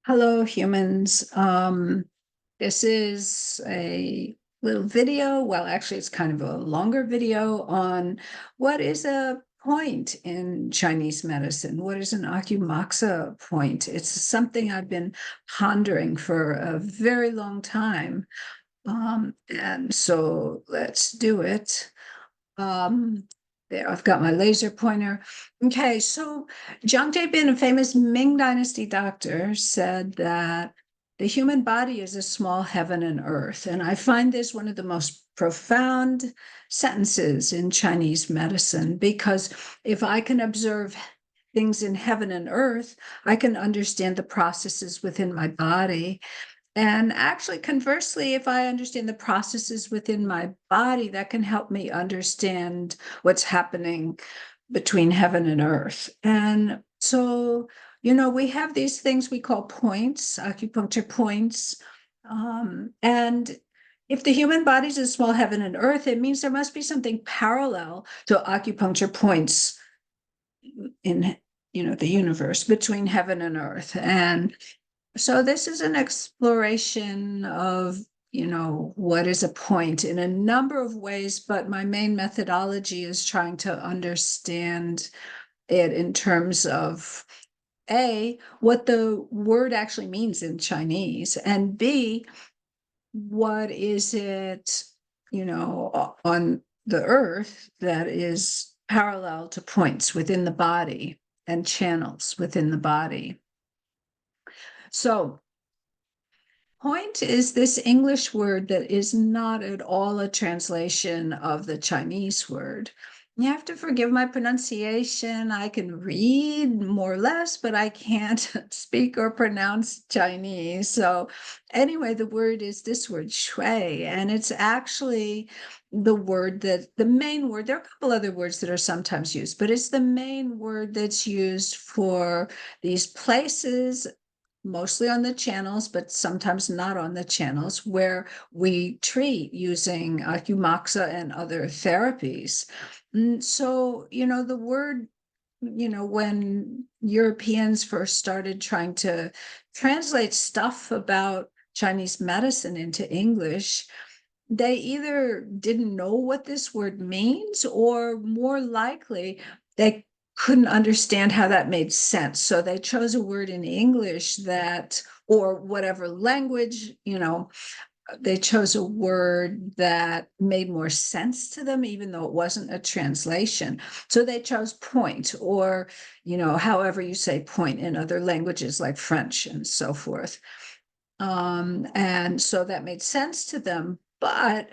Hello, humans. This is a little video. Well, actually, it's kind of a longer video on what is a point in Chinese medicine. What is an Acu-Moxa point? It's something I've been pondering for a very long time. And so let's do it. There, I've got my laser pointer. Okay, so Jiang Bin, a famous Ming Dynasty doctor, said that the human body is a small heaven and earth. And I find this one of the most profound sentences in Chinese medicine, because if I can observe things in heaven and earth, I can understand the processes within my body. And actually, conversely, if I understand the processes within my body, that can help me understand what's happening between heaven and earth. And so, we have these things we call points, acupuncture points. And if the human body is a small heaven and earth, it means there must be something parallel to acupuncture points in, the universe between heaven and earth. And so this is an exploration of, what is a point in a number of ways, but my main methodology is trying to understand it in terms of A, what the word actually means in Chinese, and B, what is it, on the earth that is parallel to points within the body and channels within the body. So point is this English word that is not at all a translation of the Chinese word. You have to forgive my pronunciation. I can read more or less, but I can't speak or pronounce Chinese. So, anyway, the word is this word, shui, and it's actually the word the main word. There are a couple other words that are sometimes used, but it's the main word that's used for these places, mostly on the channels, but sometimes not on the channels, where we treat using Acu-Moxa and other therapies. And so, the word, when Europeans first started trying to translate stuff about Chinese medicine into English, they either didn't know what this word means, or more likely, they couldn't understand how that made sense. So they chose a word in English that, or whatever language, they chose a word that made more sense to them, even though it wasn't a translation. So they chose point, or, however you say point in other languages like French and so forth. And so that made sense to them. But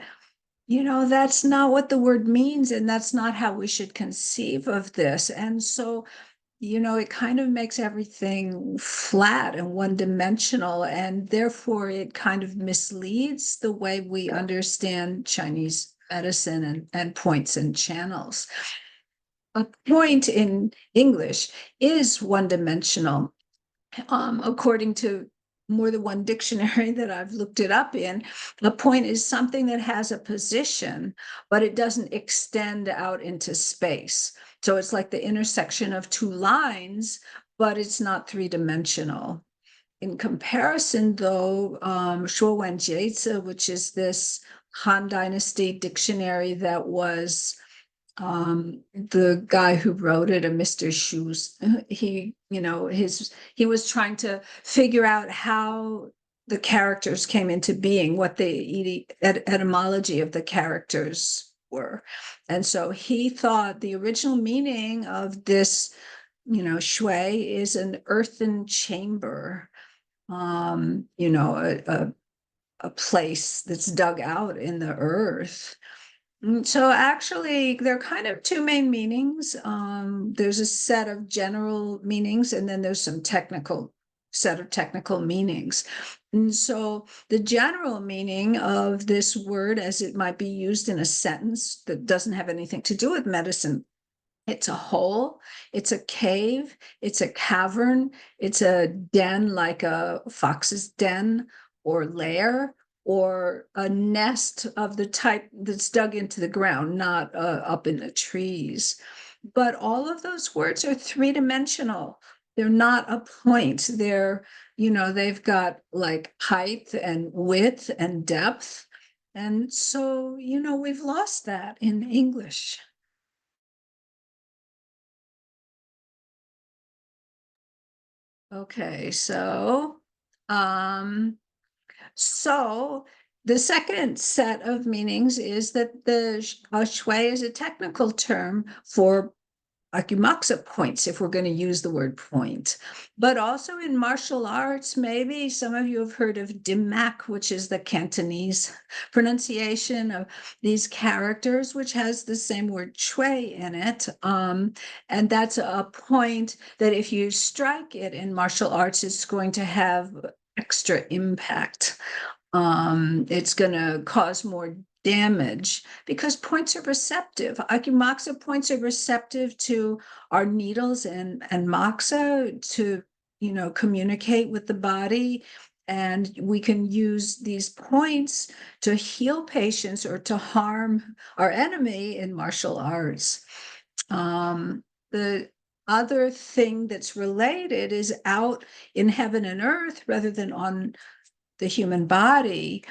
that's not what the word means, and that's not how we should conceive of this. And so, it kind of makes everything flat and one-dimensional, and therefore it kind of misleads the way we understand Chinese medicine and points and channels. A point in English is one-dimensional. According to more than one dictionary that I've looked it up in, a point is something that has a position, but it doesn't extend out into space. So it's like the intersection of two lines, but it's not three-dimensional. In comparison, though, Shuowenjiezi, which is this Han Dynasty dictionary that was the guy who wrote it, a Mr. Shoes, he was trying to figure out how the characters came into being, what the etymology of the characters were. And so he thought the original meaning of this, shui is an earthen chamber, a place that's dug out in the earth. So actually, there are kind of two main meanings. There's a set of general meanings, and then there's some set of technical meanings. And so the general meaning of this word, as it might be used in a sentence that doesn't have anything to do with medicine, it's a hole, it's a cave, it's a cavern, it's a den like a fox's den or lair, or a nest of the type that's dug into the ground, not up in the trees. But all of those words are three-dimensional. they're not a point. They're, they've got like height and width and depth. And so, we've lost that in English. Okay, um, so the second set of meanings is that shui is a technical term for Acu-Moxa points, if we're going to use the word point. But also in martial arts, maybe some of you have heard of Dimak, which is the Cantonese pronunciation of these characters, which has the same word shui in it. And that's a point that if you strike it in martial arts, it's going to have extra impact. It's going to cause more damage because points are receptive. Acu-Moxa points are receptive to our needles and moxa to, communicate with the body. And we can use these points to heal patients or to harm our enemy in martial arts. The other thing that's related is out in heaven and earth rather than on the human body.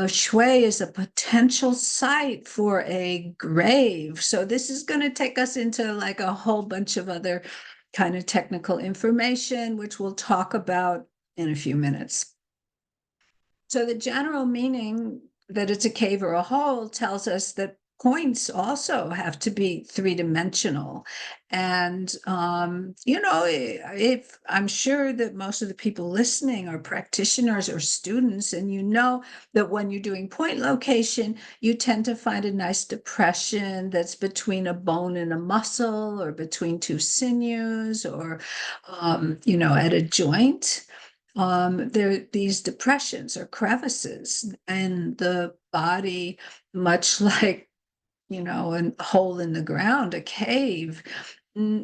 Shui is a potential site for a grave. So this is going to take us into like a whole bunch of other kind of technical information, which we'll talk about in a few minutes. So the general meaning that it's a cave or a hole tells us that points also have to be three-dimensional. And, if I'm sure that most of the people listening are practitioners or students, and that when you're doing point location, you tend to find a nice depression that's between a bone and a muscle or between two sinews or, at a joint. There these depressions or crevices in the body, much like, a hole in the ground, a cave.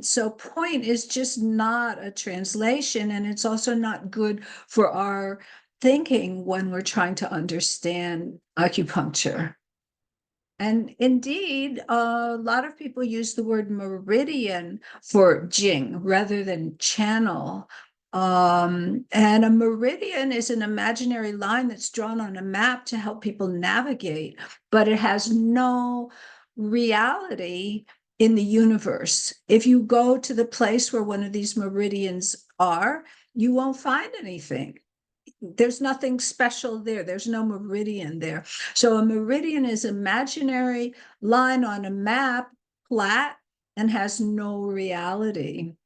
So point is just not a translation, and it's also not good for our thinking when we're trying to understand acupuncture. And indeed, a lot of people use the word meridian for Jing rather than channel. And a meridian is an imaginary line that's drawn on a map to help people navigate, but it has no reality in the universe. If you go to the place where one of these meridians are, you won't find anything. There's nothing special there. There's no meridian there. So a meridian is imaginary line on a map, flat, and has no reality.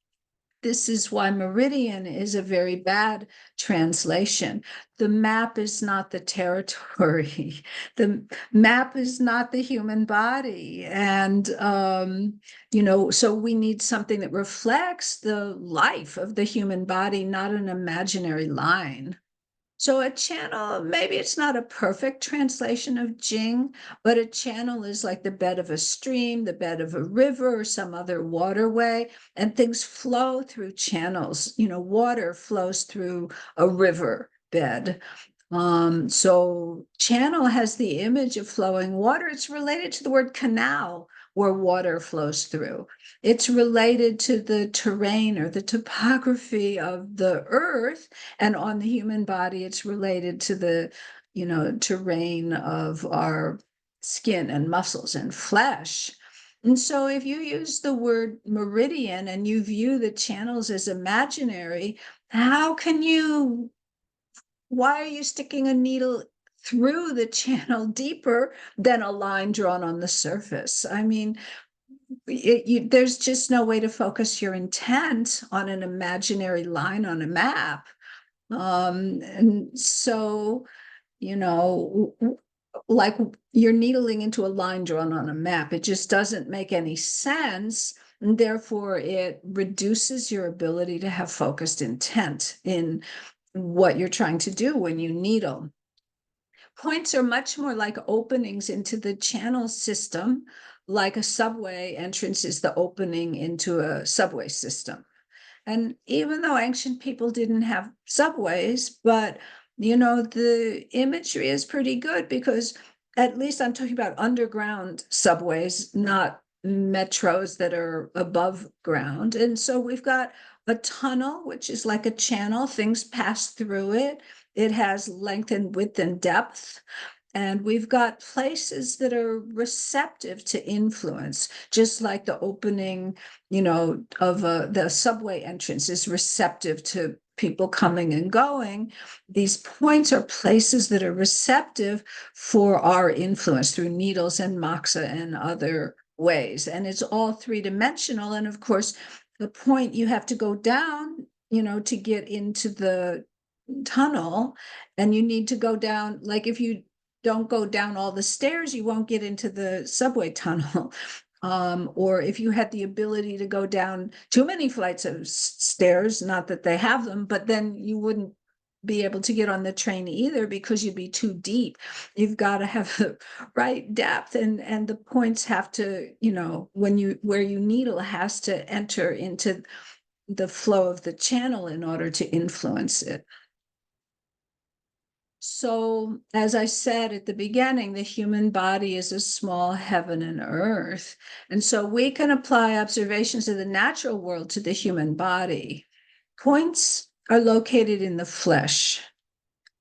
This is why meridian is a very bad translation. The map is not the territory. The map is not the human body. And, so we need something that reflects the life of the human body, not an imaginary line. So a channel, maybe it's not a perfect translation of Jing, but a channel is like the bed of a stream, the bed of a river, or some other waterway, and things flow through channels. Water flows through a river bed. So channel has the image of flowing water. It's related to the word canal, where water flows through. It's related to the terrain or the topography of the earth. And on the human body, it's related to the, terrain of our skin and muscles and flesh. And so if you use the word meridian and you view the channels as imaginary, why are you sticking a needle through the channel deeper than a line drawn on the surface? I mean, there's just no way to focus your intent on an imaginary line on a map. And so, like you're needling into a line drawn on a map. It just doesn't make any sense. And therefore, it reduces your ability to have focused intent in what you're trying to do when you needle. Points are much more like openings into the channel system, like a subway entrance is the opening into a subway system. And even though ancient people didn't have subways, but the imagery is pretty good because at least I'm talking about underground subways, not metros that are above ground. And so we've got a tunnel, which is like a channel, things pass through it. It has length and width and depth. And we've got places that are receptive to influence, just like the opening, of the subway entrance is receptive to people coming and going. These points are places that are receptive for our influence through needles and moxa and other ways. And it's all three-dimensional. And of course, the point you have to go down, to get into the tunnel, and you need to go down, like if you don't go down all the stairs, you won't get into the subway tunnel. Or if you had the ability to go down too many flights of stairs, not that they have them, but then you wouldn't be able to get on the train either because you'd be too deep. You've got to have the right depth, and the points have to, where you needle has to enter into the flow of the channel in order to influence it. So, as I said at the beginning, the human body is a small heaven and earth. And so we can apply observations of the natural world to the human body. Points are located in the flesh.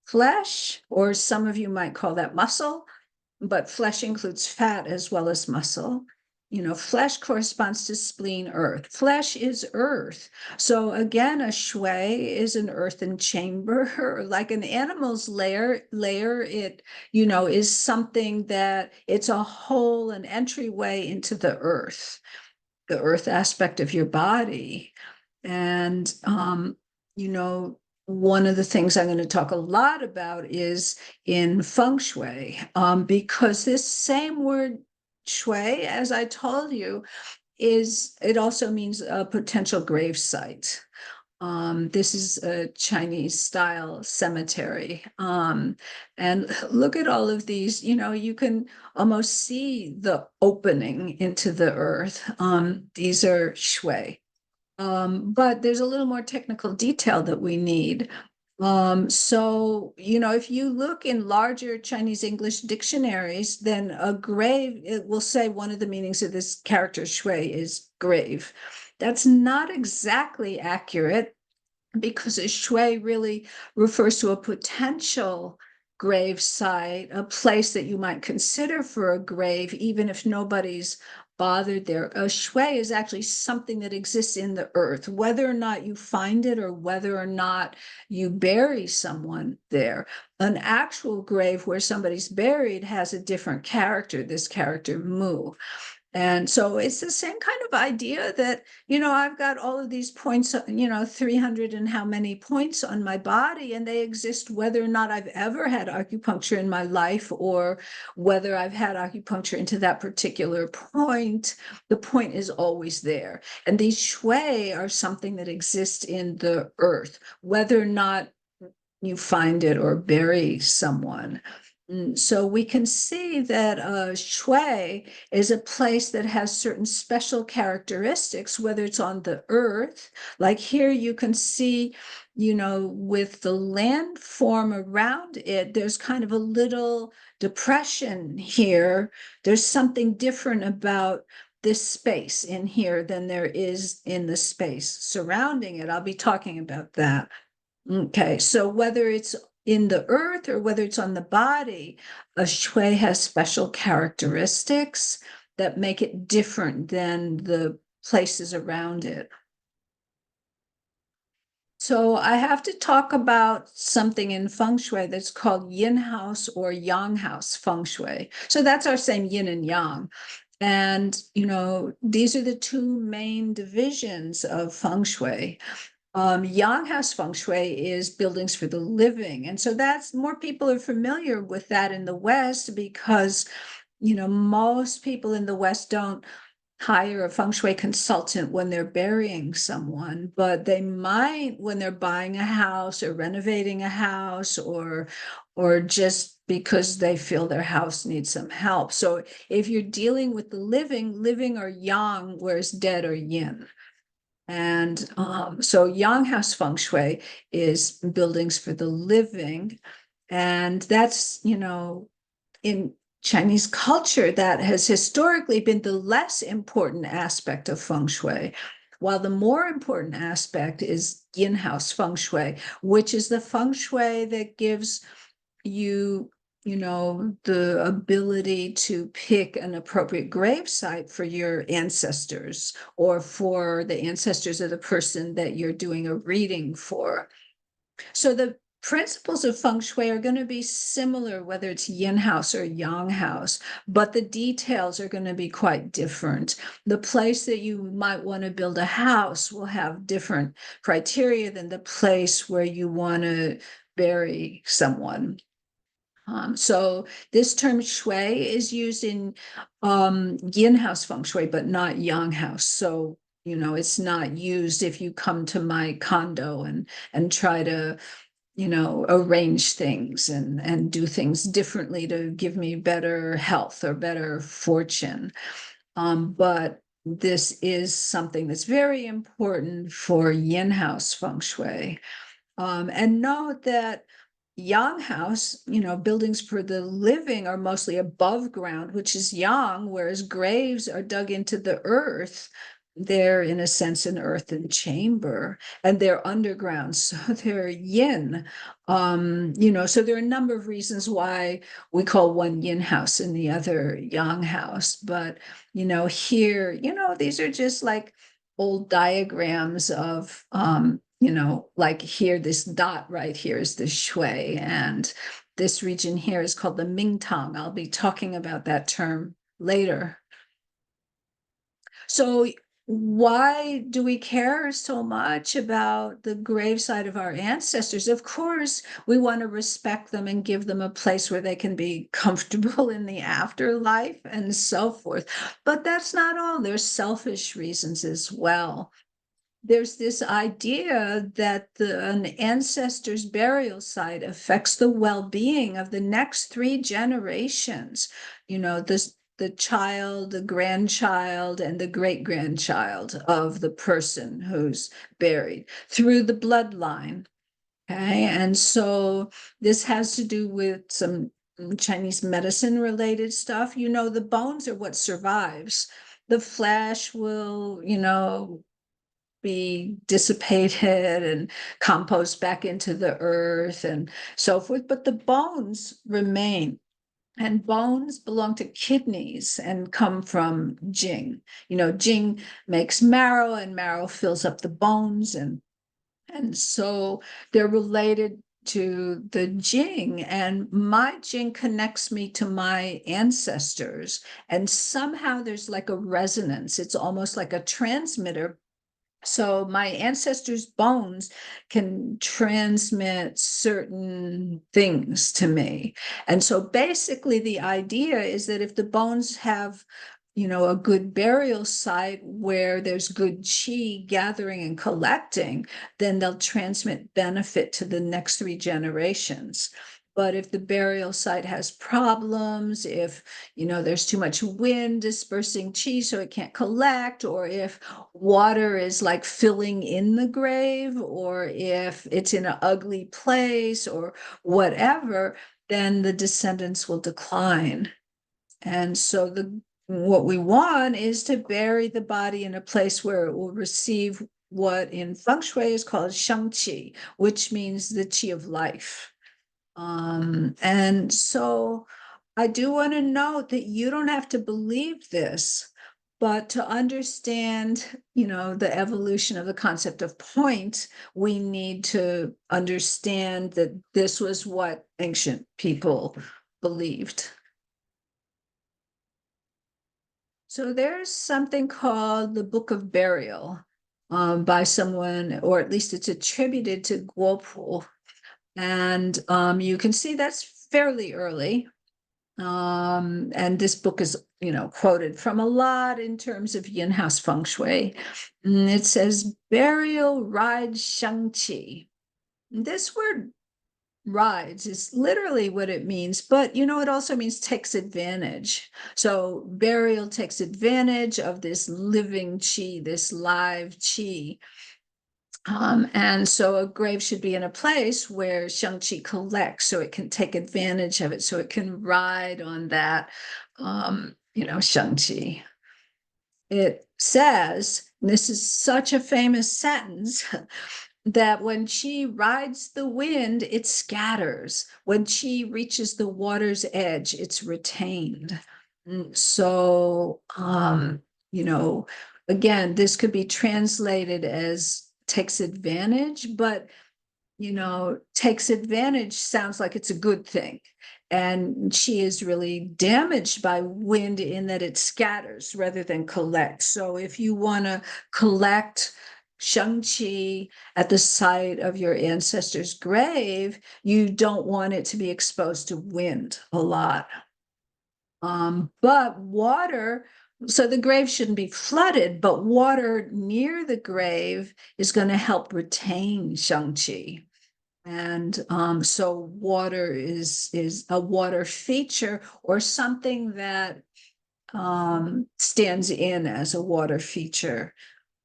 Flesh, or some of you might call that muscle, but flesh includes fat as well as muscle. Flesh corresponds to spleen, earth. Flesh is earth. So again, a shui is an earthen chamber, like an animal's lair. It, is something that it's a hole, an entryway into the earth aspect of your body. And, one of the things I'm going to talk a lot about is in Fengshui, because this same word shui, as I told you, it also means a potential grave site. This is a Chinese style cemetery. And look at all of these, you can almost see the opening into the earth. These are shui. But there's a little more technical detail that we need. So, if you look in larger Chinese English dictionaries, then a grave, it will say one of the meanings of this character shui is grave. That's not exactly accurate, because a shui really refers to a potential grave site, a place that you might consider for a grave, even if nobody's bothered there. A shui is actually something that exists in the earth, whether or not you find it or whether or not you bury someone there. An actual grave where somebody's buried has a different character, this character mu. And so it's the same kind of idea that, I've got all of these points, 300 and how many points on my body, and they exist whether or not I've ever had acupuncture in my life or whether I've had acupuncture into that particular point. The point is always there. And these shui are something that exists in the earth, whether or not you find it or bury someone. So we can see that shui is a place that has certain special characteristics, whether it's on the earth, like here you can see, with the landform around it, there's kind of a little depression here. There's something different about this space in here than there is in the space surrounding it. I'll be talking about that. Okay, so whether it's in the earth or whether it's on the body, a shui has special characteristics that make it different than the places around it. So I have to talk about something in feng shui that's called yin house or yang house feng shui. So that's our same yin and yang. And, these are the two main divisions of feng shui. Yang house feng shui is buildings for the living. And so that's more people are familiar with that in the West because, most people in the West don't hire a feng shui consultant when they're burying someone, but they might when they're buying a house or renovating a house or just because they feel their house needs some help. So if you're dealing with the living are yang, whereas dead are yin. And so yang house feng shui is buildings for the living. And that's, in Chinese culture, that has historically been the less important aspect of feng shui. while the more important aspect is yin house feng shui, which is the feng shui that gives you, the ability to pick an appropriate grave site for your ancestors or for the ancestors of the person that you're doing a reading for. So the principles of feng shui are going to be similar, whether it's yin house or yang house, but the details are going to be quite different. The place that you might want to build a house will have different criteria than the place where you want to bury someone. So this term shui is used in yin house feng shui, but not yang house. So, it's not used if you come to my condo and try to, arrange things and do things differently to give me better health or better fortune. But this is something that's very important for yin house feng shui. And note that yang house, buildings for the living are mostly above ground, which is yang, whereas graves are dug into the earth. They're, in a sense, an earthen chamber, and they're underground, so they're yin. So there are a number of reasons why we call one yin house and the other yang house. But, here, these are just like old diagrams of, like here, this dot right here is the shui, and this region here is called the mingtang. I'll be talking about that term later. So why do we care so much about the gravesite of our ancestors? Of course, we want to respect them and give them a place where they can be comfortable in the afterlife and so forth. But that's not all. There's selfish reasons as well. There's this idea that an ancestor's burial site affects the well-being of the next 3 generations. The child, the grandchild, and the great-grandchild of the person who's buried through the bloodline. Okay, and so this has to do with some Chinese medicine related stuff. The bones are what survives. The flesh will, be dissipated and compost back into the earth and so forth, but the bones remain. And bones belong to kidneys and come from Jing. Jing makes marrow, and marrow fills up the bones, and so they're related to the Jing, and my Jing connects me to my ancestors, and somehow there's like a resonance. It's almost like a transmitter. So my ancestors' bones can transmit certain things to me. And so basically the idea is that if the bones have, a good burial site where there's good qi gathering and collecting, then they'll transmit benefit to the next 3 generations. But if the burial site has problems, if, there's too much wind dispersing qi so it can't collect, or if water is like filling in the grave, or if it's in an ugly place or whatever, then the descendants will decline. And so what we want is to bury the body in a place where it will receive what in feng shui is called shengqi, which means the qi of life. And so I do want to note that you don't have to believe this, but to understand, the evolution of the concept of point, we need to understand that this was what ancient people believed. So there's something called the Book of Burial by someone, or at least it's attributed to Guopu. And you can see that's fairly early. And this book is, quoted from a lot in terms of yin house feng shui. And it says burial ride shangqi. This word rides is literally what it means, but it also means takes advantage. So burial takes advantage of this living qi, this live qi. And so a grave should be in a place where shangqi collects, so it can take advantage of it, so it can ride on that, shangqi. It says this is such a famous sentence that when she rides the wind, it scatters. When she reaches the water's edge, it's retained. So, you know, again, this could be translated as takes advantage, but takes advantage sounds like it's a good thing. And she is really damaged by wind in that it scatters rather than collects. So if you want to collect Shang-Chi at the site of your ancestor's grave, you don't want it to be exposed to wind a lot. But water, so the grave shouldn't be flooded, but water near the grave is going to help retain Shang-Chi. And so water is a water feature or something that stands in as a water feature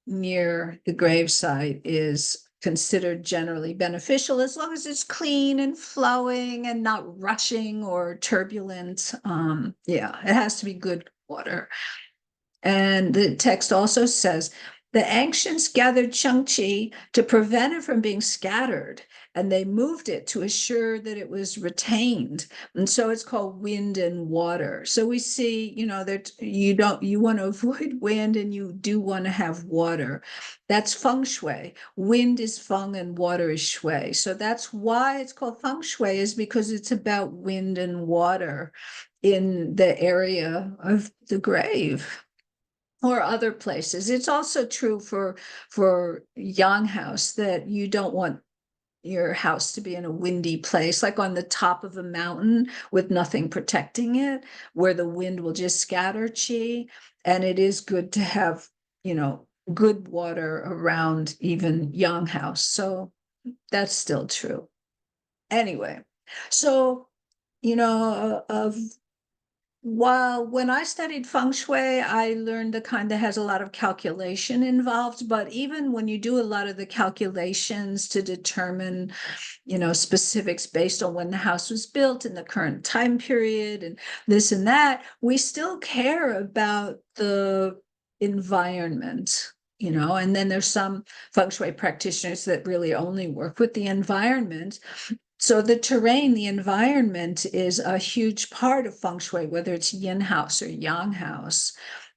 near the gravesite is considered generally beneficial as long as it's clean and flowing and not rushing or turbulent. Yeah, it has to be good water. And the text also says the ancients gathered Shang-Chi to prevent it from being scattered, and they moved it to assure that it was retained. And so it's called wind and water. So we see, that you want to avoid wind and you do want to have water. That's feng shui. Wind is feng and water is shui. So that's why it's called feng shui, is because it's about wind and water in the area of the grave or other places. It's also true for yang house that you don't want your house to be in a windy place, like on the top of a mountain with nothing protecting it, where the wind will just scatter chi. And it is good to have, good water around even yang house. So that's still true. Anyway, so, of while when I studied feng shui, I learned the kind that has a lot of calculation involved. But even when you do a lot of the calculations to determine, specifics based on when the house was built in the current time period and this and that, we still care about the environment. And then there's some feng shui practitioners that really only work with the environment. So the terrain, the environment is a huge part of feng shui, whether it's yin house or yang house.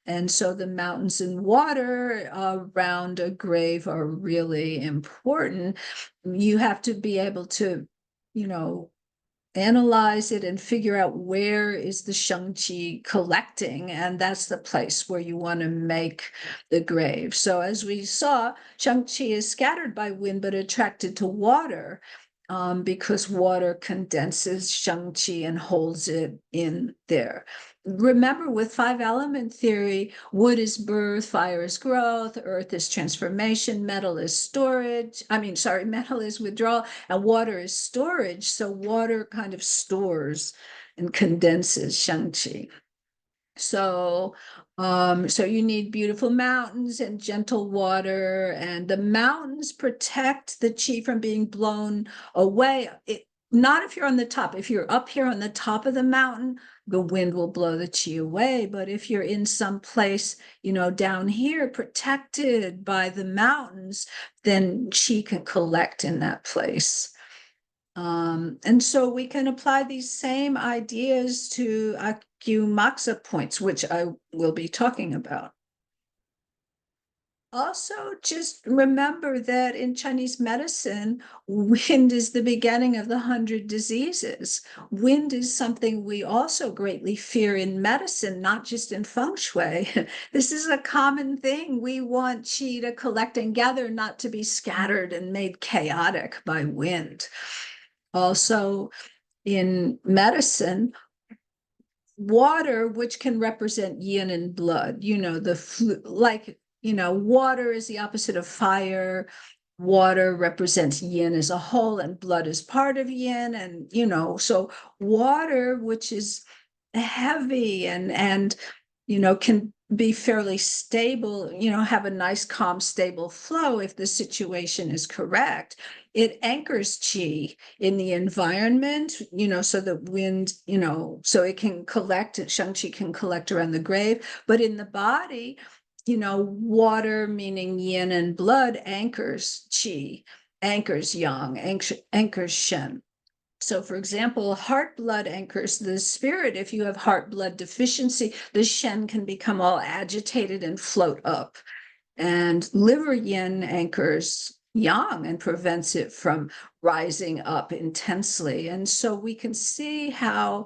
And so the mountains and water around a grave are really important. You have to be able to, analyze it and figure out where is the Shang-Chi collecting, and that's the place where you want to make the grave. So as we saw, Shang-Chi is scattered by wind but attracted to water, because water condenses Shang-Chi and holds it in there. Remember, with 5-element theory, wood is birth, fire is growth, earth is transformation, metal is storage. Metal is withdrawal, and water is storage. So water kind of stores and condenses Shang-Chi. So you need beautiful mountains and gentle water, and the mountains protect the chi from being blown away. Not if you're on the top. If you're up here on the top of the mountain, the wind will blow the chi away. But if you're in some place, down here, protected by the mountains, then chi can collect in that place. And so we can apply these same ideas to Acu-Moxa points, which I will be talking about. Also, just remember that in Chinese medicine, wind is the beginning of the 100 diseases. Wind is something we also greatly fear in medicine, not just in feng shui. This is a common thing. We want qi to collect and gather, not to be scattered and made chaotic by wind. Also, in medicine, water, which can represent yin and blood, water is the opposite of fire. Water represents yin as a whole, and blood is part of yin. And, so water, which is heavy and can be fairly stable, have a nice, calm, stable flow if the situation is correct. It anchors chi in the environment, so the wind, so it can collect, Shang-Chi can collect around the grave, but in the body, water meaning yin and blood anchors qi, anchors yang, anchors shen. So, for example, heart blood anchors the spirit. If you have heart blood deficiency, the shen can become all agitated and float up. And liver yin anchors yang and prevents it from rising up intensely. And so we can see how,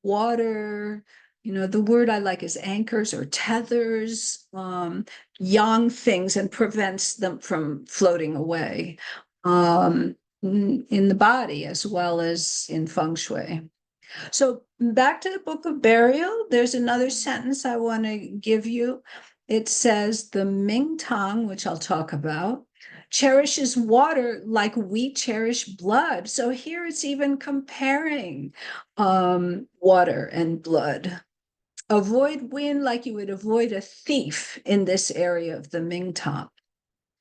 water, the word I like is anchors or tethers yang things and prevents them from floating away in the body as well as in feng shui. So back to the Book of Burial, there's another sentence I want to give you. It says, the mingtang, which I'll talk about, cherishes water like we cherish blood. So here it's even comparing water and blood. Avoid wind like you would avoid a thief in this area of the mingtang.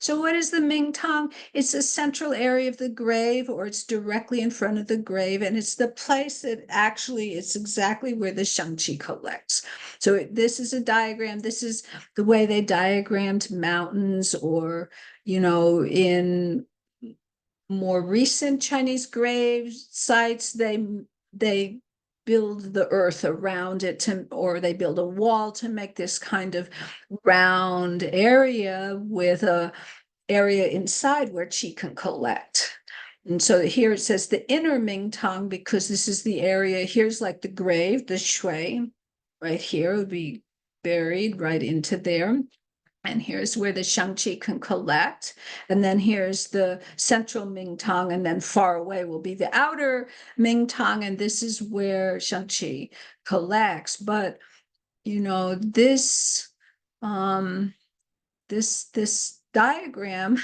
So what is the mingtang? It's the central area of the grave, or it's directly in front of the grave, and it's the place that actually it's exactly where the shangqi collects. So this is a diagram. This is the way they diagrammed mountains, or in more recent Chinese grave sites, they build the earth around it or they build a wall to make this kind of round area with a area inside where qi can collect. And so here it says the inner mingtang, because this is the area, here's like the grave, the shui, right here would be buried right into there. And here's where the shangqi can collect. And then here's the central mingtang, and then far away will be the outer mingtang, and this is where shangqi collects. But this this diagram,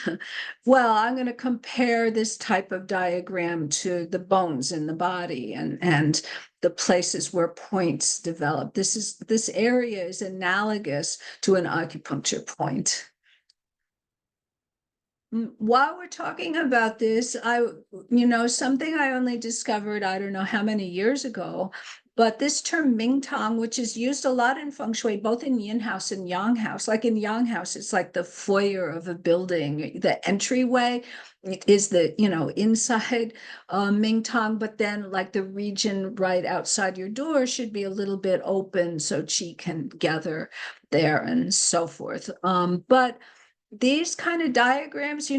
well, I'm going to compare this type of diagram to the bones in the body and the places where points develop. This area is analogous to an acupuncture point. While we're talking about this, something I only discovered, I don't know how many years ago, but this term mingtang, which is used a lot in feng shui, both in yin house and yang house. Like in yang house, it's like the foyer of a building. The entryway is the, inside mingtang, but then like the region right outside your door should be a little bit open so qi can gather there and so forth. But these kind of diagrams, the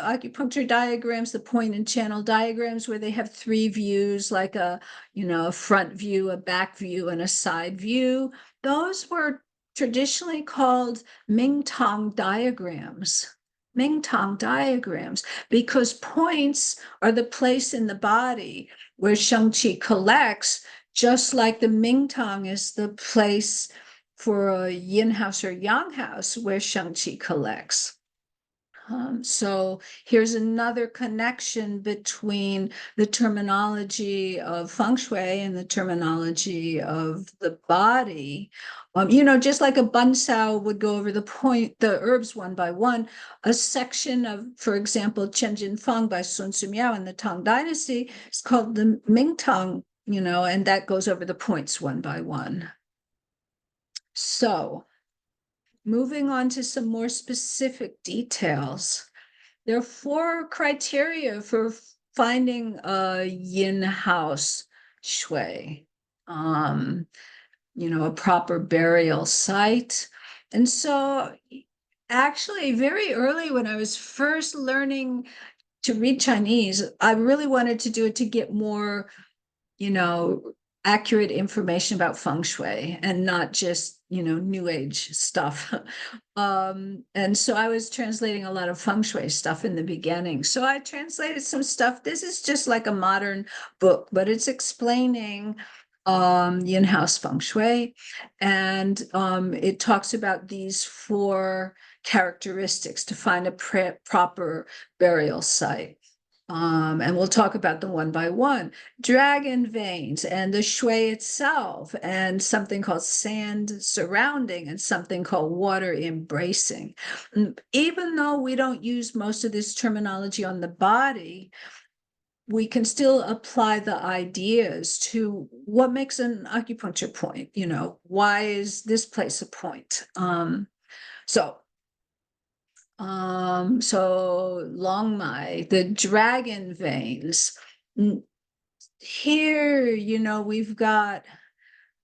acupuncture diagrams, the point and channel diagrams where they have three views, like a front view, a back view, and a side view, those were traditionally called mingtang diagrams. Mingtang diagrams, because points are the place in the body where shangqi collects, just like the mingtang is the place for a yin house or yang house where shangqi collects. So here's another connection between the terminology of feng shui and the terminology of the body. Just like a bansao would go over the herbs one by one, a section of, for example, Chen Jin Feng by Sun Sumiao in the Tang Dynasty is called the Mingtang, and that goes over the points one by one. So moving on to some more specific details, there are 4 criteria for finding a yin house shui, a proper burial site. And so actually very early when I was first learning to read Chinese, I really wanted to do it to get more, accurate information about feng shui and not just new age stuff. And so I was translating a lot of feng shui stuff in the beginning, so I translated some stuff. This is just like a modern book, but it's explaining yin house feng shui, and it talks about these 4 characteristics to find a proper burial site. And we'll talk about them one by one. Dragon veins and the shui itself, and something called sand surrounding, and something called water embracing. Even though we don't use most of this terminology on the body, we can still apply the ideas to what makes an acupuncture point. Why is this place a point? So Long Mai, the dragon veins. Here, we've got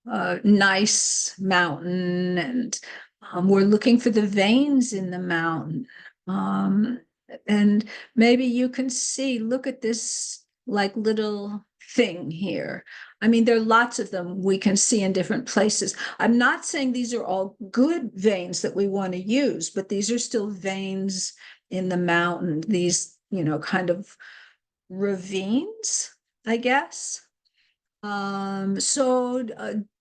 a nice mountain, and we're looking for the veins in the mountain. Um, and maybe you can see, look at this like little thing here. I mean, there are lots of them we can see in different places. I'm not saying these are all good veins that we want to use, but these are still veins in the mountain, these, kind of ravines, I guess.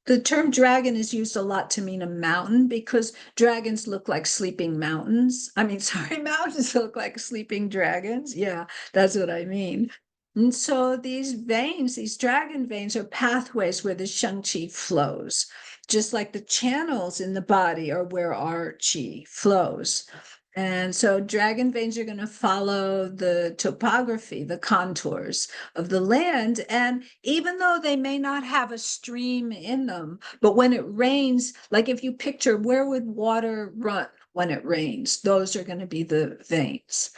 The term dragon is used a lot to mean a mountain because dragons look like sleeping mountains. I mean, sorry, mountains look like sleeping dragons. Yeah, that's what I mean. And so these veins, these dragon veins, are pathways where the sheng qi flows, just like the channels in the body are where our qi flows. And so dragon veins are going to follow the topography, the contours of the land. And even though they may not have a stream in them, but when it rains, like if you picture where would water run when it rains, those are going to be the veins.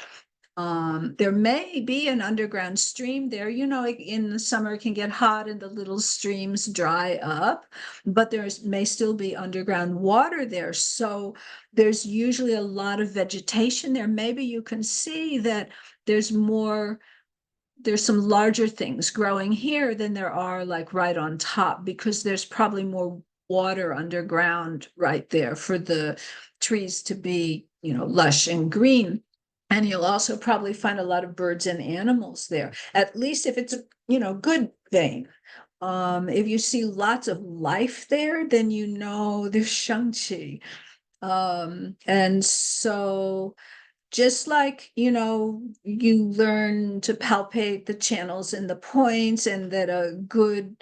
There may be an underground stream there. In the summer it can get hot and the little streams dry up, but may still be underground water there. So there's usually a lot of vegetation there. Maybe you can see that there's some larger things growing here than there are like right on top, because there's probably more water underground right there for the trees to be, lush and green. And you'll also probably find a lot of birds and animals there, at least if it's a, good vein. If you see lots of life there, then there's Shang-Chi. And so just like, you learn to palpate the channels and the points, and that a good,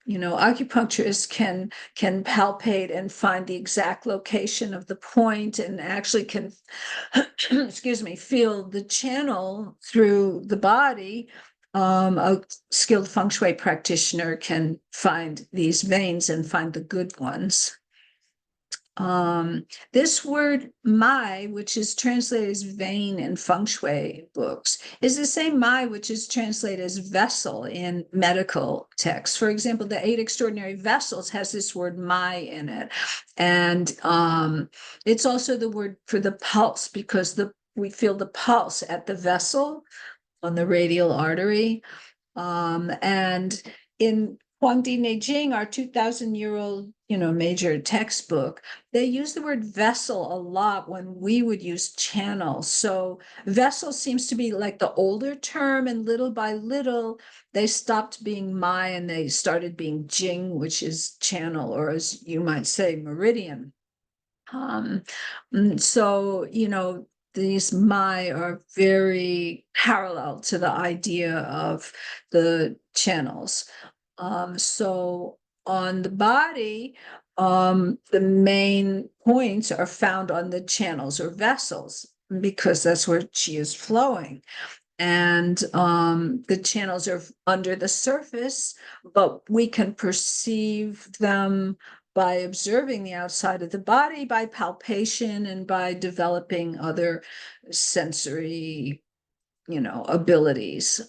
acupuncturist can palpate and find the exact location of the point, and actually can, excuse me, feel the channel through the body. A skilled feng shui practitioner can find these veins and find the good ones. This word mai, which is translated as vein in feng shui books, is the same mai which is translated as vessel in medical texts. For example, the Eight Extraordinary Vessels has this word mai in it. And it's also the word for the pulse, because we feel the pulse at the vessel on the radial artery. And in Huangdi Neijing, our 2,000-year-old, major textbook, they use the word vessel a lot when we would use channel. So vessel seems to be like the older term, and little by little, they stopped being mai and they started being jing, which is channel, or as you might say, meridian. These mai are very parallel to the idea of the channels. So on the body, the main points are found on the channels or vessels, because that's where qi is flowing. And the channels are under the surface, but we can perceive them by observing the outside of the body, by palpation, and by developing other sensory, abilities.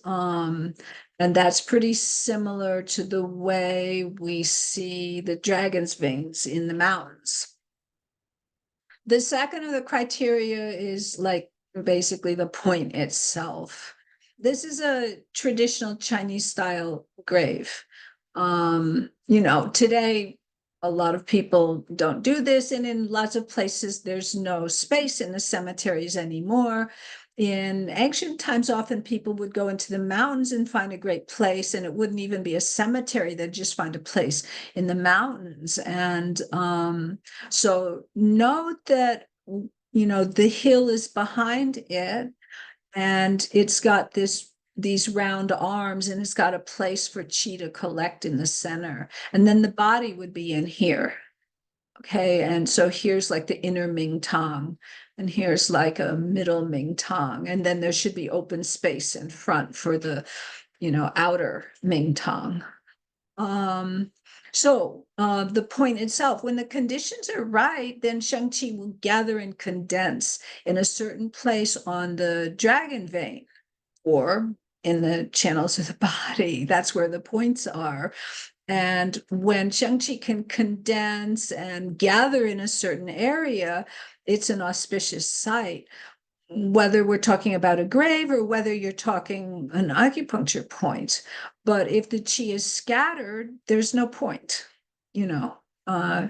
And that's pretty similar to the way we see the dragon's veins in the mountains. The second of the criteria is like basically the point itself. This is a traditional Chinese style grave. Today a lot of people don't do this, and in lots of places there's no space in the cemeteries anymore. In ancient times, often people would go into the mountains and find a great place, and it wouldn't even be a cemetery. They'd just find a place in the mountains. And so note that, the hill is behind it, and it's got these round arms, and it's got a place for qi to collect in the center. And then the body would be in here. Okay, and so here's like the inner mingtang, and here's like a middle mingtang, and then there should be open space in front for the, outer mingtang. The point itself, when the conditions are right, then Shang-Chi will gather and condense in a certain place on the dragon vein or in the channels of the body. That's where the points are. And when Shang-Chi can condense and gather in a certain area, it's an auspicious site. Whether we're talking about a grave or whether you're talking an acupuncture point. But if the chi is scattered, there's no point. You know, uh,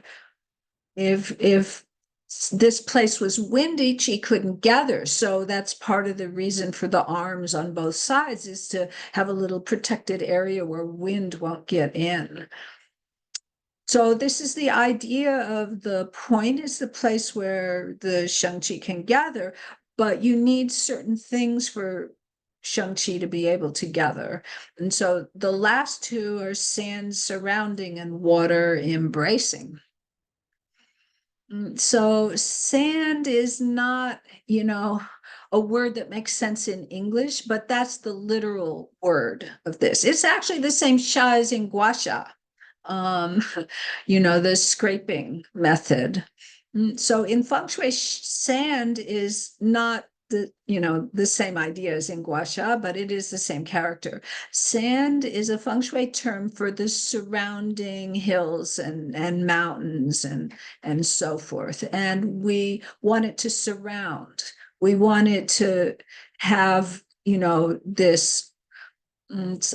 if this place was windy, chi couldn't gather. So that's part of the reason for the arms on both sides, is to have a little protected area where wind won't get in. So this is the idea of the point is the place where the Shang-Chi can gather, but you need certain things for Shang-Chi to be able to gather. And so the last two are sand surrounding and water embracing. So sand is not, a word that makes sense in English, but that's the literal word of this. It's actually the same sha as in gua sha, um, the scraping method. So in feng shui, sand is not the same idea as in gua sha, but it is the same character. Sand is a feng shui term for the surrounding hills and mountains and so forth. And we want it to surround. We want it to have, this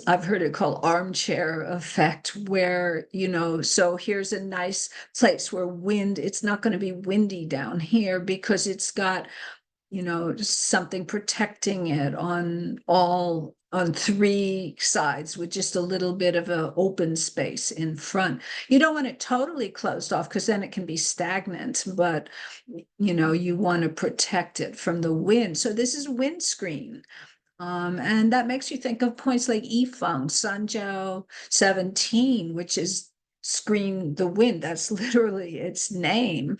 I've heard it called armchair effect, where, so here's a nice place where it's not going to be windy down here because it's got, something protecting it on three sides with just a little bit of an open space in front. You don't want it totally closed off because then it can be stagnant, but you want to protect it from the wind. So this is windscreen. And that makes you think of points like Yifeng, Sanjiao 17, which is screen the wind. That's literally its name.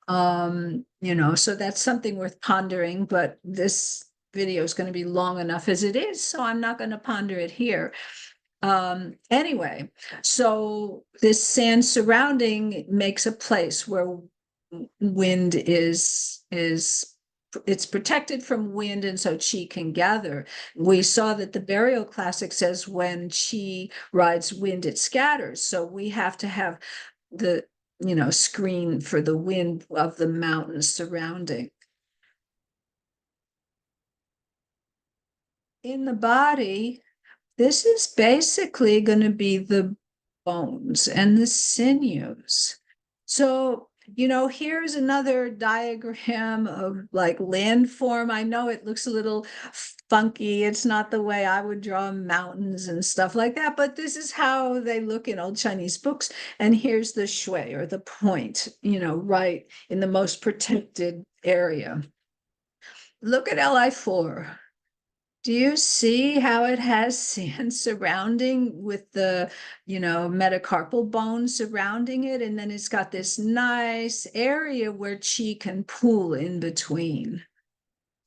So that's something worth pondering, but this video is going to be long enough as it is, so I'm not going to ponder it here. Anyway, so this sand surrounding makes a place where wind it's protected from wind, and so chi can gather. We saw that the burial classic says when chi rides wind, it scatters. So we have to have the screen for the wind of the mountains surrounding. In the body, this is basically going to be the bones and the sinews. So, here's another diagram of like landform. I know it looks a little funky. It's not the way I would draw mountains and stuff like that, but this is how they look in old Chinese books. And here's the shui, or the point, right in the most protected area. Look at Li4. Do you see how it has sand surrounding with the, metacarpal bone surrounding it? And then it's got this nice area where chi can pool in between.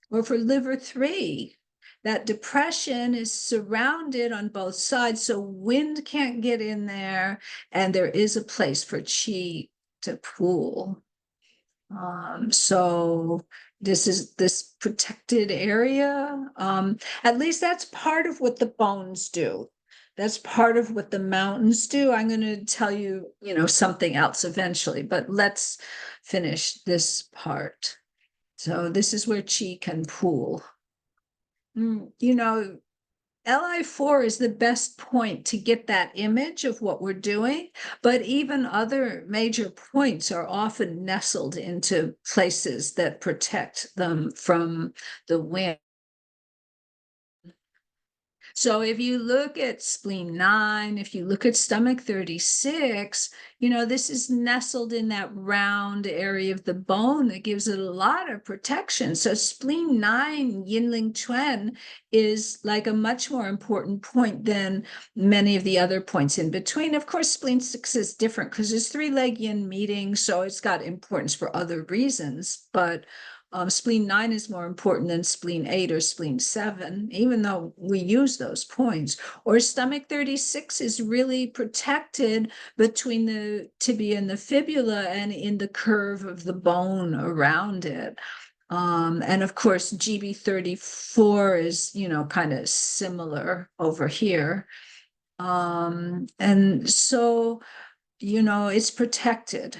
Or for liver 3, that depression is surrounded on both sides, so wind can't get in there, and there is a place for chi to pool. So this is this protected area. At least that's part of what the bones do. That's part of what the mountains do. I'm going to tell you, something else eventually, but let's finish this part. So this is where chi can pool. Li4 is the best point to get that image of what we're doing, but even other major points are often nestled into places that protect them from the wind. So if you look at spleen 9, if you look at stomach 36, this is nestled in that round area of the bone that gives it a lot of protection. So spleen 9, Yinling Chuan, is like a much more important point than many of the other points in between. Of course, spleen 6 is different because it's 3-leg yin meeting, so it's got importance for other reasons. But Spleen 9 is more important than spleen 8 or spleen 7, even though we use those points. Or stomach 36 is really protected between the tibia and the fibula and in the curve of the bone around it. And of course, GB 34 is, kind of similar over here. And so, it's protected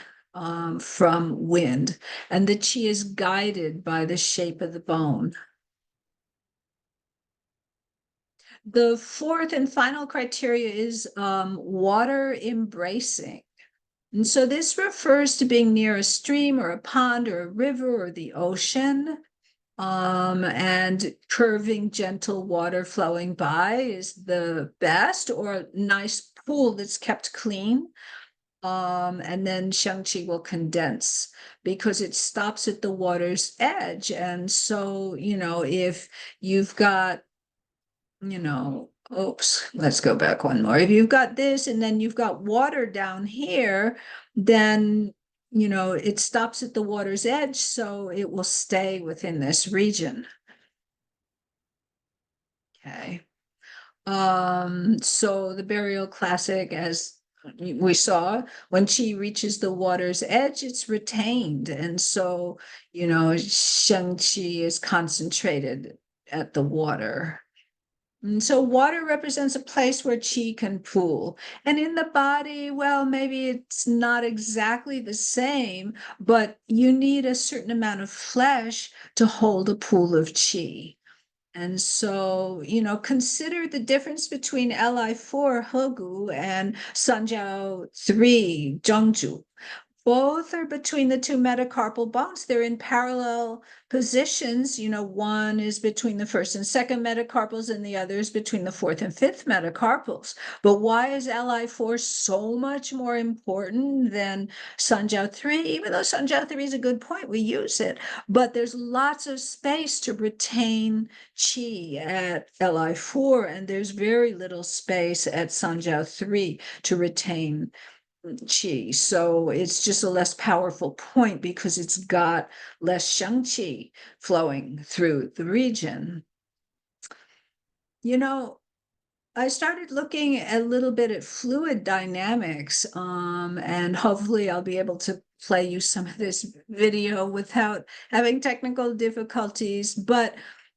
from wind, and the chi is guided by the shape of the bone. The fourth and final criteria is water embracing. And so this refers to being near a stream or a pond or a river or the ocean. And curving, gentle water flowing by is the best, or a nice pool that's kept clean. And then Shang-Chi will condense because it stops at the water's edge. And so, if you've got, oops, let's go back one more. If you've got this and then you've got water down here, then, it stops at the water's edge, so it will stay within this region. Okay. So the burial classic, as we saw, when chi reaches the water's edge, it's retained. And so, Shang-Chi is concentrated at the water. And so water represents a place where chi can pool. And in the body, well, maybe it's not exactly the same, but you need a certain amount of flesh to hold a pool of chi. And so, consider the difference between Li4 Hegu and Sanjiao 3 Zhengzhu. Both are between the two metacarpal bones. They're in parallel positions. One is between the first and second metacarpals, and the other is between the fourth and fifth metacarpals. But why is Li4 so much more important than Sanjiao 3? Even though Sanjiao 3 is a good point, we use it. But there's lots of space to retain chi at Li4, and there's very little space at Sanjiao 3 to retain chi. So it's just a less powerful point because it's got less shang-chi flowing through the region. I started looking a little bit at fluid dynamics, and hopefully I'll be able to play you some of this video without having technical difficulties. But,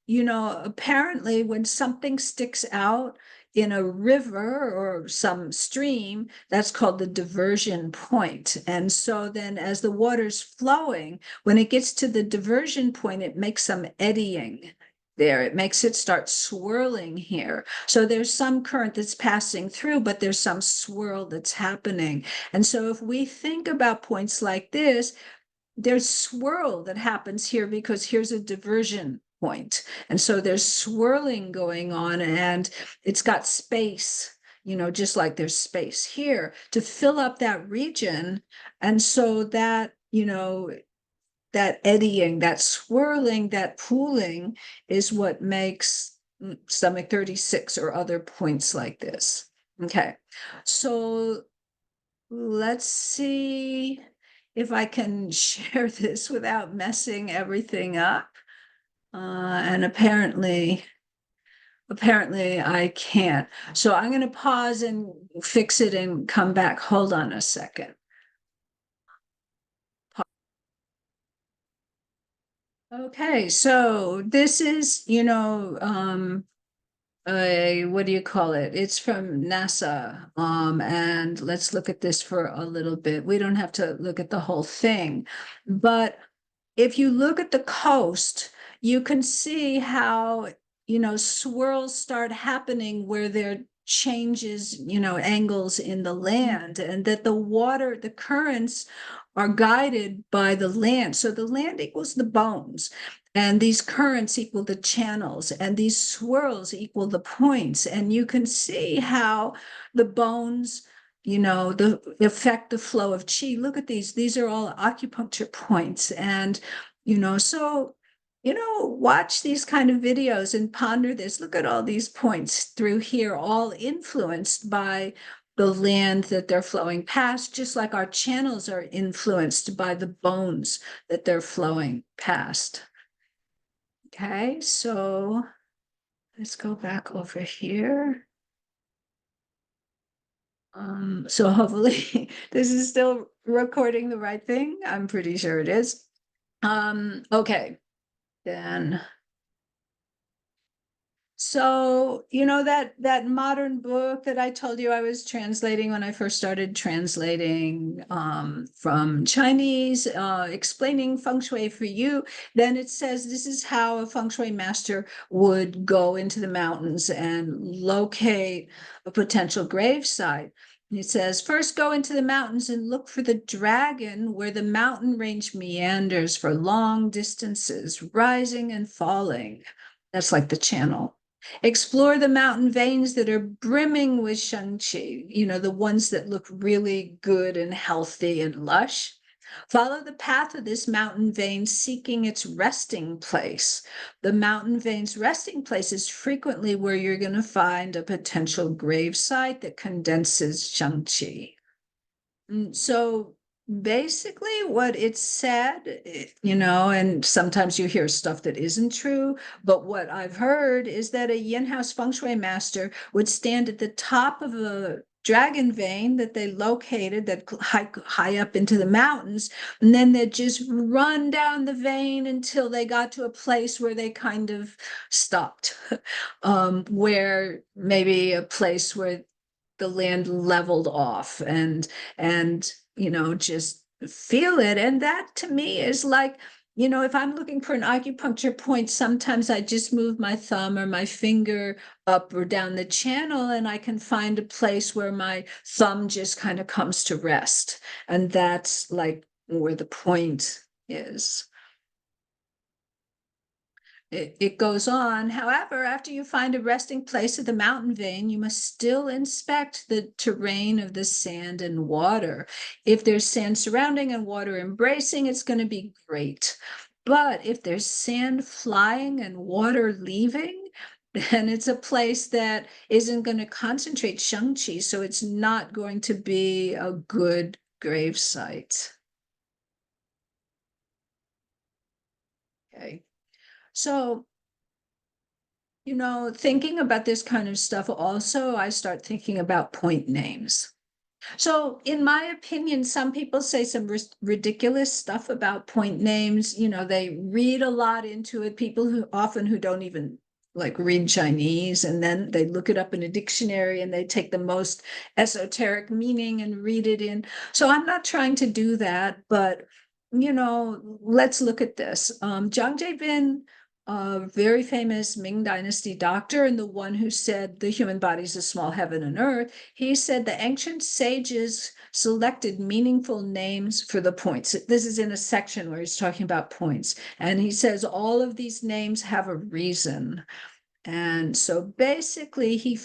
apparently when something sticks out in a river or some stream, that's called the diversion point. And so then as the water's flowing, when it gets to the diversion point, it makes some eddying there. It makes it start swirling here. So there's some current that's passing through, but there's some swirl that's happening. And so if we think about points like this, there's swirl that happens here because here's a diversion point. And so there's swirling going on, and it's got space, just like there's space here to fill up that region. And so that, that eddying, that swirling, that pooling is what makes stomach 36 or other points like this. Okay, so let's see if I can share this without messing everything up. And apparently I can't. So I'm going to pause and fix it and come back. Hold on a second. Okay, so this is, what do you call it? It's from NASA. And let's look at this for a little bit. We don't have to look at the whole thing, but if you look at the coast, you can see how, swirls start happening where there are changes, angles in the land, and that the water, the currents are guided by the land. So the land equals the bones, and these currents equal the channels, and these swirls equal the points. And you can see how the bones, affect the flow of chi. Look at these are all acupuncture points. And, so, watch these kind of videos and ponder this. Look at all these points through here, all influenced by the land that they're flowing past, just like our channels are influenced by the bones that they're flowing past. Okay, so let's go back over here. So hopefully this is still recording the right thing. I'm pretty sure it is. Okay, then. So, that modern book that I told you I was translating when I first started translating from Chinese, explaining feng shui for you, then it says this is how a feng shui master would go into the mountains and locate a potential grave site. It says, first go into the mountains and look for the dragon where the mountain range meanders for long distances, rising and falling. That's like the channel. Explore the mountain veins that are brimming with shang-chi, the ones that look really good and healthy and lush. Follow the path of this mountain vein, seeking its resting place. The mountain vein's resting place is frequently where you're going to find a potential grave site that condenses shang-chi. So basically what it said, and sometimes you hear stuff that isn't true, but what I've heard is that a yin house feng shui master would stand at the top of a dragon vein that they located that high up into the mountains, and then they'd just run down the vein until they got to a place where they kind of stopped, where maybe a place where the land leveled off and just feel it. And that to me is like, if I'm looking for an acupuncture point, sometimes I just move my thumb or my finger up or down the channel and I can find a place where my thumb just kind of comes to rest, and that's like where the point is. It goes on. However, after you find a resting place at the mountain vein, you must still inspect the terrain of the sand and water. If there's sand surrounding and water embracing, it's going to be great. But if there's sand flying and water leaving, then it's a place that isn't going to concentrate shang-chi, so it's not going to be a good grave site. Okay. So thinking about this kind of stuff, also, I start thinking about point names. So, in my opinion, some people say some ridiculous stuff about point names. They read a lot into it. People who don't even like read Chinese, and then they look it up in a dictionary and they take the most esoteric meaning and read it in. So, I'm not trying to do that, but let's look at this. Zhang Jiabin, a very famous Ming Dynasty doctor, and the one who said the human body is a small heaven and earth, he said the ancient sages selected meaningful names for the points. This is in a section where he's talking about points. And he says all of these names have a reason. And so basically, he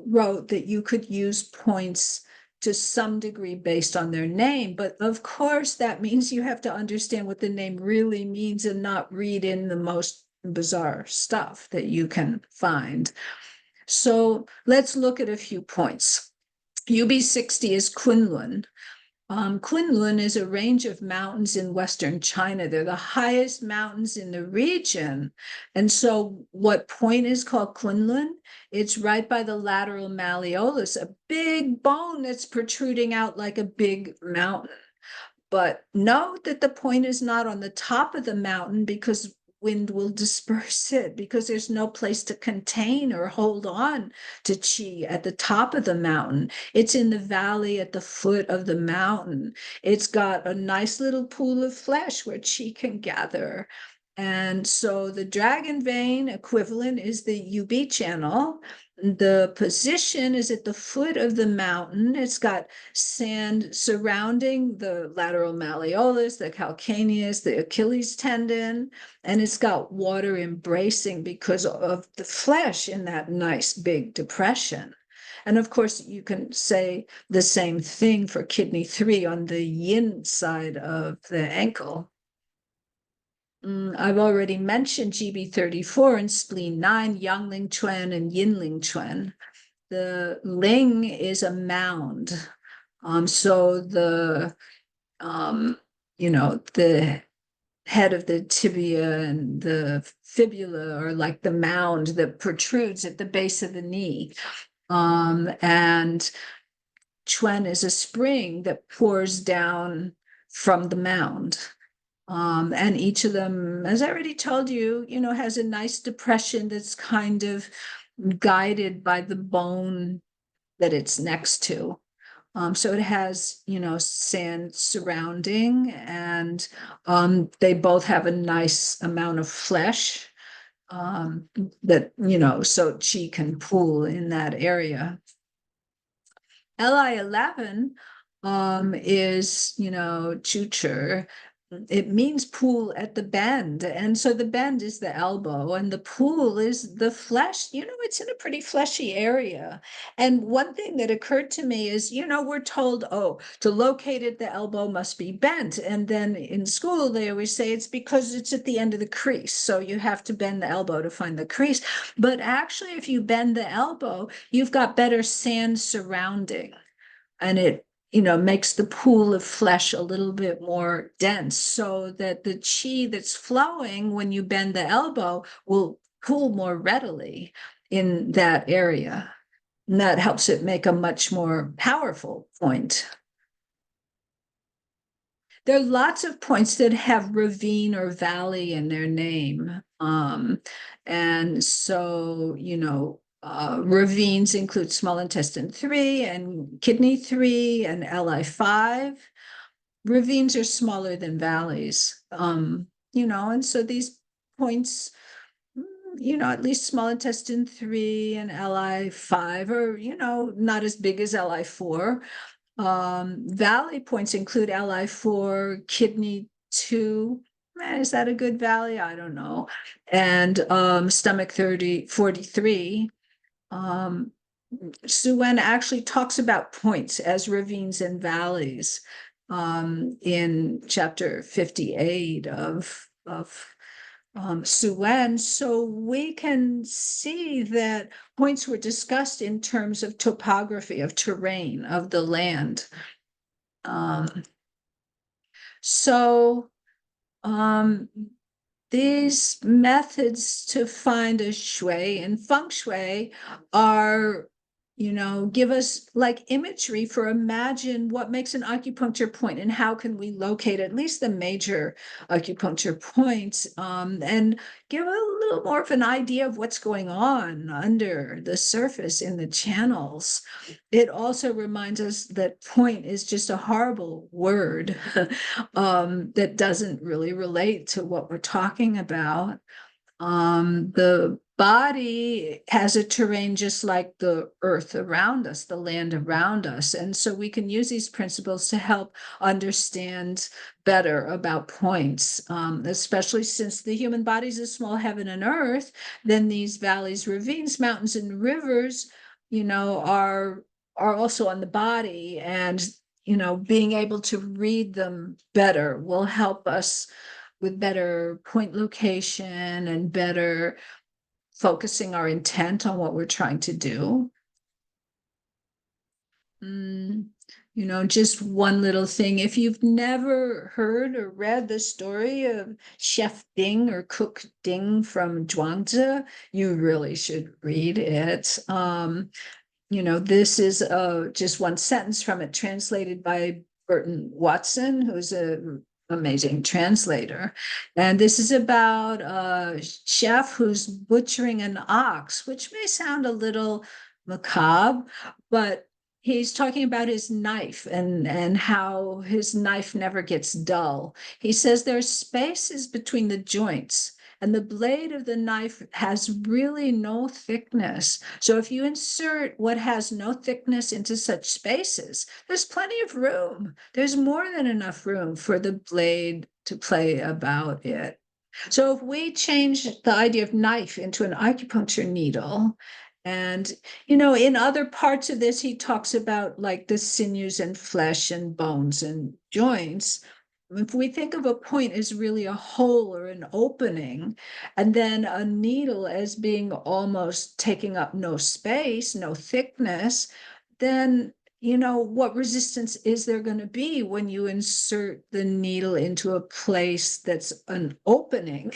wrote that you could use points to some degree based on their name. But of course, that means you have to understand what the name really means and not read in the most bizarre stuff that you can find. So let's look at a few points. UB60 is Kunlun. Kunlun is a range of mountains in Western China. They're the highest mountains in the region. And so what point is called Kunlun? It's right by the lateral malleolus, a big bone that's protruding out like a big mountain. But note that the point is not on the top of the mountain because wind will disperse it, because there's no place to contain or hold on to chi at the top of the mountain. It's in the valley at the foot of the mountain. It's got a nice little pool of flesh where chi can gather. And so the dragon vein equivalent is the UB channel. The position is at the foot of the mountain. It's got sand surrounding the lateral malleolus, the calcaneus, the Achilles tendon, and it's got water embracing because of the flesh in that nice big depression. And of course, you can say the same thing for kidney 3 on the yin side of the ankle. I've already mentioned GB34 and spleen 9, Yangling Chuan and Yinling Chuan. the ling is a mound. So the head of the tibia and the fibula are like the mound that protrudes at the base of the knee. And Chuen is a spring that pours down from the mound. And each of them, as I already told you, has a nice depression that's kind of guided by the bone that it's next to. So it has, sand surrounding, and they both have a nice amount of flesh that, so chi can pool in that area. Li11 is, chucher. It means pool at the bend. And so the bend is the elbow and the pool is the flesh. It's in a pretty fleshy area. And one thing that occurred to me is, we're told, oh, to locate it, the elbow must be bent. And then in school, they always say it's because it's at the end of the crease. So you have to bend the elbow to find the crease. But actually, if you bend the elbow, you've got better sand surrounding. And it makes the pool of flesh a little bit more dense so that the chi that's flowing when you bend the elbow will pool more readily in that area. And that helps it make a much more powerful point. There are lots of points that have ravine or valley in their name. And so, ravines include small intestine 3 and kidney 3 and Li5. Ravines are smaller than valleys, and so these points, at least small intestine 3 and Li5 are, not as big as Li4. Valley points include Li4, kidney 2. Is that a good valley? I don't know. And stomach 43. Suen actually talks about points as ravines and valleys in chapter 58 of Suen. So we can see that points were discussed in terms of topography, of terrain, of the land. These methods to find a shui in feng shui are, give us like imagery for imagine what makes an acupuncture point and how can we locate at least the major acupuncture points, and give a little more of an idea of what's going on under the surface in the channels. It also reminds us that point is just a horrible word that doesn't really relate to what we're talking about. The body has a terrain just like the earth around us, the land around us. And so we can use these principles to help understand better about points, especially since the human body is a small heaven and earth. Then these valleys, ravines, mountains, and rivers, are also on the body. And, being able to read them better will help us with better point location and better focusing our intent on what we're trying to do. Just one little thing. If you've never heard or read the story of Chef Ding or Cook Ding from Zhuangzi, you really should read it. This is just one sentence from it, translated by Burton Watson, who's an amazing translator. And this is about a chef who's butchering an ox, which may sound a little macabre, but he's talking about his knife and how his knife never gets dull. He says there's spaces between the joints, and the blade of the knife has really no thickness. So if you insert what has no thickness into such spaces, there's plenty of room. There's more than enough room for the blade to play about it. So if we change the idea of knife into an acupuncture needle, and, in other parts of this, he talks about like the sinews and flesh and bones and joints. if we think of a point as really a hole or an opening, and then a needle as being almost taking up no space, no thickness, then what resistance is there going to be when you insert the needle into a place that's an opening?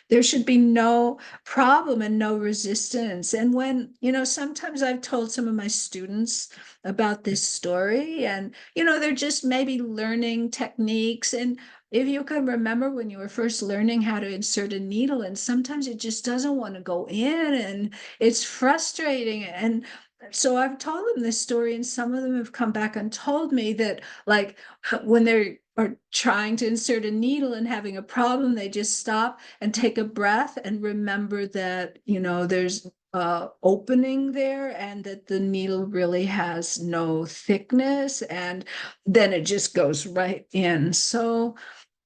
There should be no problem and no resistance. And when, sometimes I've told some of my students about this story, and, they're just maybe learning techniques. And if you can remember when you were first learning how to insert a needle, and sometimes it just doesn't want to go in, and it's frustrating. And so I've told them this story, and some of them have come back and told me that, like, when they are trying to insert a needle and having a problem, they just stop and take a breath and remember that, there's opening there, and that the needle really has no thickness, and then it just goes right in. So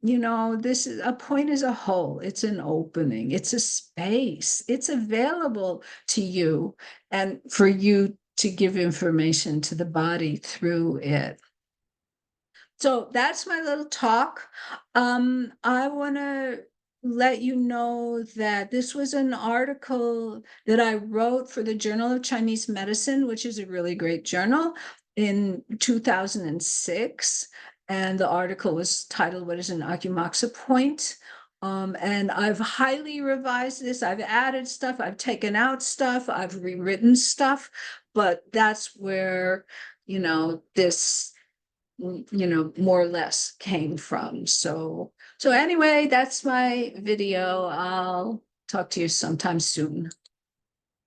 this is a point, is a hole, it's an opening, it's a space, it's available to you, and for you to give information to the body through it. So that's my little talk. I want to let you know that this was an article that I wrote for the Journal of Chinese Medicine, which is a really great journal, in 2006. And the article was titled, "What is an Acu-Moxa Point?" And I've highly revised this. I've added stuff, I've taken out stuff, I've rewritten stuff, but that's where, this more or less came from. So anyway, that's my video. I'll talk to you sometime soon.